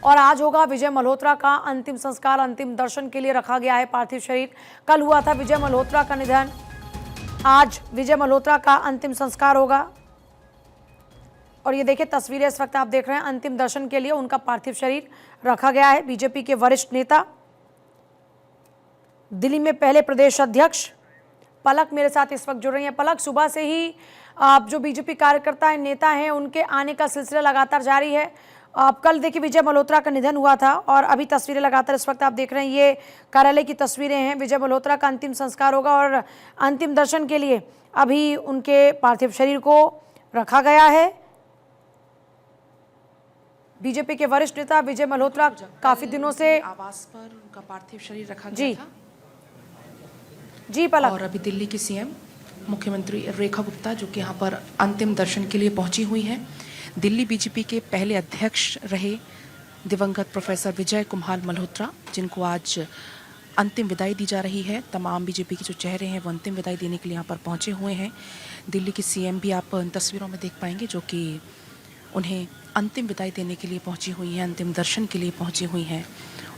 और आज होगा विजय मल्होत्रा का अंतिम संस्कार। अंतिम दर्शन के लिए रखा गया है पार्थिव शरीर। कल हुआ था विजय मल्होत्रा का निधन, आज विजय मल्होत्रा का अंतिम संस्कार होगा। और ये देखिए तस्वीरें इस वक्त आप देख रहे हैं, अंतिम दर्शन के लिए उनका पार्थिव शरीर रखा गया है। बीजेपी के वरिष्ठ नेता, दिल्ली में पहले प्रदेश अध्यक्ष पलक मेरे साथ इस वक्त जुड़ रही हैं। पलक, सुबह से ही आप जो बीजेपी कार्यकर्ता हैं, नेता हैं, उनके आने का सिलसिला लगातार जारी है। आप कल देखिए विजय मल्होत्रा का निधन हुआ था और अभी तस्वीरें लगातार इस वक्त आप देख रहे हैं, ये कार्यालय की तस्वीरें हैं। विजय मल्होत्रा का अंतिम संस्कार होगा और अंतिम दर्शन के लिए अभी उनके पार्थिव शरीर को रखा गया है। बीजेपी के वरिष्ठ नेता विजय मल्होत्रा काफी दिनों से आवास पर उनका पार्थिव शरीर रखा जी गया था। जी पलक। और अभी दिल्ली की सीएम मुख्यमंत्री रेखा गुप्ता जो कि यहाँ पर अंतिम दर्शन के लिए पहुंची हुई हैं। दिल्ली बीजेपी के पहले अध्यक्ष रहे दिवंगत प्रोफेसर विजय कुमार मल्होत्रा, जिनको आज अंतिम विदाई दी जा रही है। तमाम बीजेपी के जो चेहरे हैं वो अंतिम विदाई देने के लिए यहाँ पर पहुंचे हुए हैं। दिल्ली की सीएम भी आप इन तस्वीरों में देख पाएंगे, जो कि उन्हें अंतिम विदाई देने के लिए पहुंची हुई हैं, अंतिम दर्शन के लिए पहुंची हुई हैं।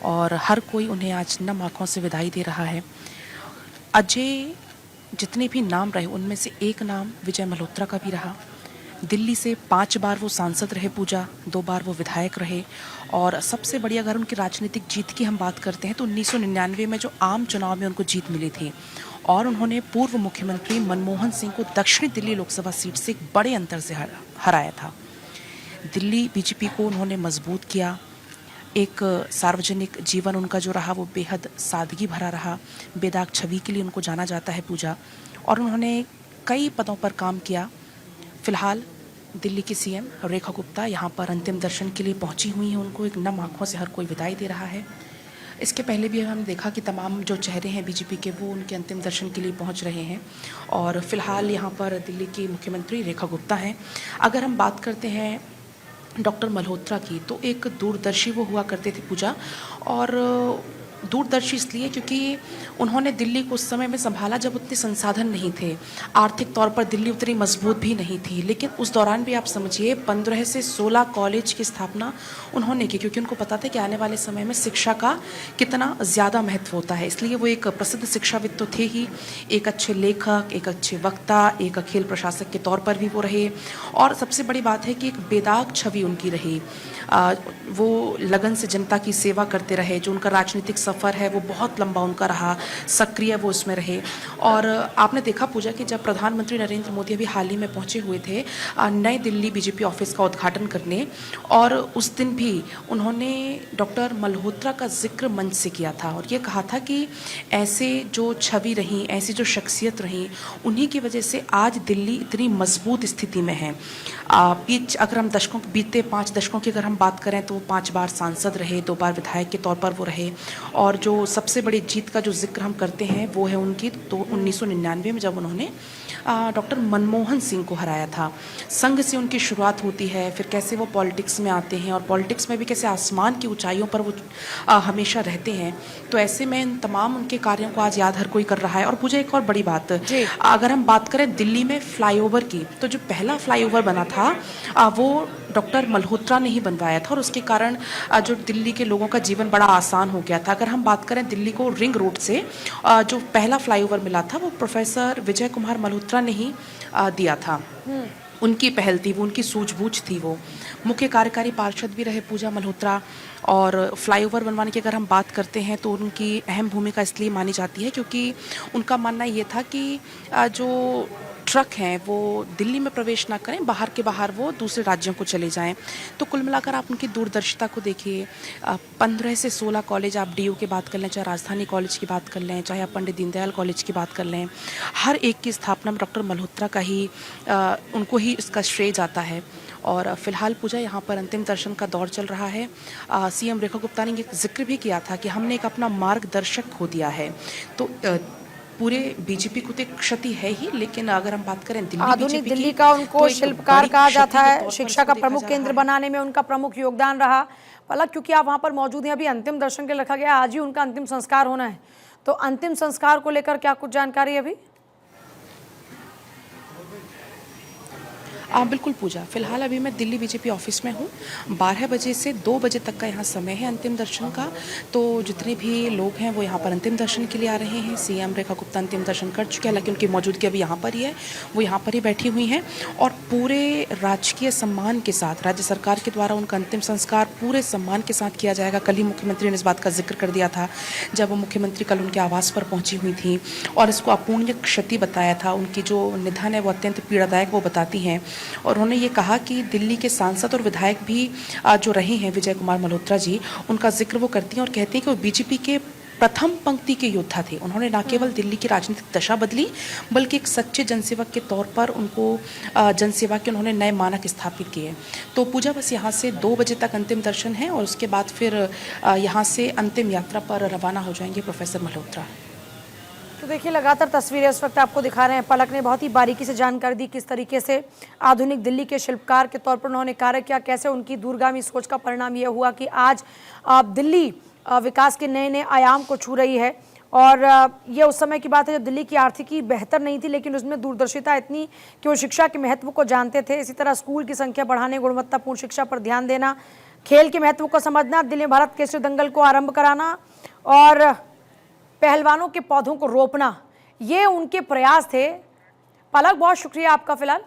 और हर कोई उन्हें आज नम आँखों से विदाई दे रहा है। अजय जितने भी नाम रहे उनमें से एक नाम विजय मल्होत्रा का भी रहा। दिल्ली से 5 बार वो सांसद रहे पूजा, 2 बार वो विधायक रहे। और सबसे बड़ी अगर उनकी राजनीतिक जीत की हम बात करते हैं तो 1999 में जो आम चुनाव में उनको जीत मिली थी और उन्होंने पूर्व मुख्यमंत्री मनमोहन सिंह को दक्षिणी दिल्ली लोकसभा सीट से एक बड़े अंतर से हराया था। दिल्ली बीजेपी को उन्होंने मजबूत किया। एक सार्वजनिक जीवन उनका जो रहा वो बेहद सादगी भरा रहा। बेदाग छवि के लिए उनको जाना जाता है पूजा, और उन्होंने कई पदों पर काम किया। फिलहाल दिल्ली की सीएम रेखा गुप्ता यहाँ पर अंतिम दर्शन के लिए पहुँची हुई हैं। उनको एक नम आँखों से हर कोई विदाई दे रहा है। इसके पहले भी हम देखा कि तमाम जो चेहरे हैं बीजेपी के वो उनके अंतिम दर्शन के लिए पहुंच रहे हैं। और फिलहाल यहाँ पर दिल्ली की मुख्यमंत्री रेखा गुप्ता हैं। अगर हम बात करते हैं डॉक्टर मल्होत्रा की, तो एक दूरदर्शी वो हुआ करते थे पूजा। और दूरदर्शी इसलिए क्योंकि उन्होंने दिल्ली को उस समय में संभाला जब उतने संसाधन नहीं थे, आर्थिक तौर पर दिल्ली उतनी मजबूत भी नहीं थी। लेकिन उस दौरान भी आप समझिए 15 से 16 कॉलेज की स्थापना उन्होंने की, क्योंकि उनको पता था कि आने वाले समय में शिक्षा का कितना ज़्यादा महत्व होता है। इसलिए वो एक प्रसिद्ध शिक्षाविद तो थे ही, एक अच्छे लेखक, एक अच्छे वक्ता, एक अखिल प्रशासक के तौर पर भी वो रहे। और सबसे बड़ी बात है कि एक बेदाग छवि उनकी रही। वो लगन से जनता की सेवा करते रहे। जो उनका राजनीतिक सफ़र है वो बहुत लंबा उनका रहा, सक्रिय वो उसमें रहे। और आपने देखा पूजा कि जब प्रधानमंत्री नरेंद्र मोदी अभी हाल ही में पहुंचे हुए थे नई दिल्ली बीजेपी ऑफिस का उद्घाटन करने, और उस दिन भी उन्होंने डॉक्टर मल्होत्रा का जिक्र मंच से किया था और ये कहा था कि ऐसे जो छवि रही, ऐसी जो शख्सियत रही, उन्हीं की वजह से आज दिल्ली इतनी मजबूत स्थिति में है। अगर हम बीते 5 दशकों की अगर हम बात करें तो वो 5 बार सांसद रहे, 2 बार विधायक के तौर पर वो रहे। और जो सबसे बड़ी जीत का जो जिक्र हम करते हैं वो है उनकी, तो 1999 में जब उन्होंने डॉक्टर मनमोहन सिंह को हराया था। संघ से उनकी शुरुआत होती है, फिर कैसे वो पॉलिटिक्स में आते हैं और पॉलिटिक्स में भी कैसे आसमान की ऊंचाइयों पर वो हमेशा रहते हैं। तो ऐसे में इन तमाम उनके कार्यों को आज याद हर कोई कर रहा है। और मुझे एक और बड़ी बात, अगर हम बात करें दिल्ली में फ्लाईओवर की, तो जो पहला फ्लाईओवर बना था वो डॉक्टर मल्होत्रा ने ही बनवाया था और उसके कारण जो दिल्ली के लोगों का जीवन बड़ा आसान हो गया था। अगर हम बात करें दिल्ली को रिंग रोड से जो पहला फ्लाईओवर मिला था वो प्रोफेसर विजय कुमार मल्होत्रा ने ही दिया था। उनकी पहल थी वो, उनकी सूझबूझ थी वो। मुख्य कार्यकारी पार्षद भी रहे पूजा मल्होत्रा। और फ्लाईओवर बनवाने की अगर हम बात करते हैं तो उनकी अहम भूमिका इसलिए मानी जाती है क्योंकि उनका मानना ये था कि जो ट्रक हैं वो दिल्ली में प्रवेश ना करें, बाहर के बाहर वो दूसरे राज्यों को चले जाएं। तो कुल मिलाकर आप उनकी दूरदर्शिता को देखिए। 15 से 16 कॉलेज, आप डीयू की बात कर लें, चाहे राजधानी कॉलेज की बात कर लें, चाहे आप पंडित दीनदयाल कॉलेज की बात कर लें, हर एक की स्थापना में डॉक्टर मल्होत्रा का ही उनको ही इसका श्रेय जाता है। और फिलहाल पूजा यहाँ पर अंतिम दर्शन का दौर चल रहा है। सीएम रेखा गुप्ता ने ये जिक्र भी किया था कि हमने एक अपना मार्गदर्शक खो दिया है। तो पूरे बीजेपी को तो एक क्षति है ही, लेकिन अगर हम बात करें आधुनिक दिल्ली का उनको शिल्पकार कहा जाता है। शिक्षा का प्रमुख केंद्र बनाने में उनका प्रमुख योगदान रहा। पलक, क्योंकि आप वहां पर मौजूद हैं, अभी अंतिम दर्शन के लिए रखा गया, आज ही उनका अंतिम संस्कार होना है, तो अंतिम संस्कार को लेकर क्या कुछ जानकारी अभी? बिल्कुल पूजा, फिलहाल अभी मैं दिल्ली बीजेपी ऑफिस में हूँ। 12 बजे से 2 बजे तक का यहाँ समय है अंतिम दर्शन का। तो जितने भी लोग हैं वो यहाँ पर अंतिम दर्शन के लिए आ रहे हैं। सीएम रेखा गुप्ता अंतिम दर्शन कर चुके हैं, हालांकि उनकी मौजूदगी अभी यहाँ पर ही है, वो यहाँ पर ही बैठी हुई हैं। और पूरे राजकीय सम्मान के साथ राज्य सरकार के द्वारा उनका अंतिम संस्कार पूरे सम्मान के साथ किया जाएगा। कल ही मुख्यमंत्री ने इस बात का जिक्र कर दिया था जब वो मुख्यमंत्री कल उनके आवास पर पहुंची हुई थी और इसको अपूर्णीय क्षति बताया था। उनकी जो निधन है वो अत्यंत पीड़ादायक वो बताती हैं। और उन्होंने ये कहा कि दिल्ली के सांसद और विधायक भी जो रहे हैं विजय कुमार मल्होत्रा जी, उनका जिक्र वो करती हैं और कहती हैं कि वो बीजेपी के प्रथम पंक्ति के योद्धा थे। उन्होंने न केवल दिल्ली की राजनीतिक दशा बदली बल्कि एक सच्चे जनसेवक के तौर पर उनको जनसेवा के उन्होंने नए मानक स्थापित किए। तो पूजा बस यहाँ से 2 बजे तक अंतिम दर्शन है और उसके बाद फिर यहाँ से अंतिम यात्रा पर रवाना हो जाएंगे प्रोफेसर मल्होत्रा। तो देखिए लगातार तस्वीरें इस वक्त आपको दिखा रहे हैं। पलक ने बहुत ही बारीकी से जानकारी दी किस तरीके से आधुनिक दिल्ली के शिल्पकार के तौर पर उन्होंने कार्य किया, कैसे उनकी दूरगामी सोच का परिणाम यह हुआ कि आज दिल्ली विकास के नए नए आयाम को छू रही है। और ये उस समय की बात है जब दिल्ली की आर्थिकी बेहतर नहीं थी, लेकिन उसमें दूरदर्शिता इतनी कि वो शिक्षा के महत्व को जानते थे। इसी तरह स्कूल की संख्या बढ़ाने, गुणवत्तापूर्ण शिक्षा पर ध्यान देना, खेल के महत्व को समझना, दिल्ली में भारत केसरी दंगल को आरंभ कराना और पहलवानों के पौधों को रोपना, ये उनके प्रयास थे। पलक, बहुत शुक्रिया आपका फिलहाल।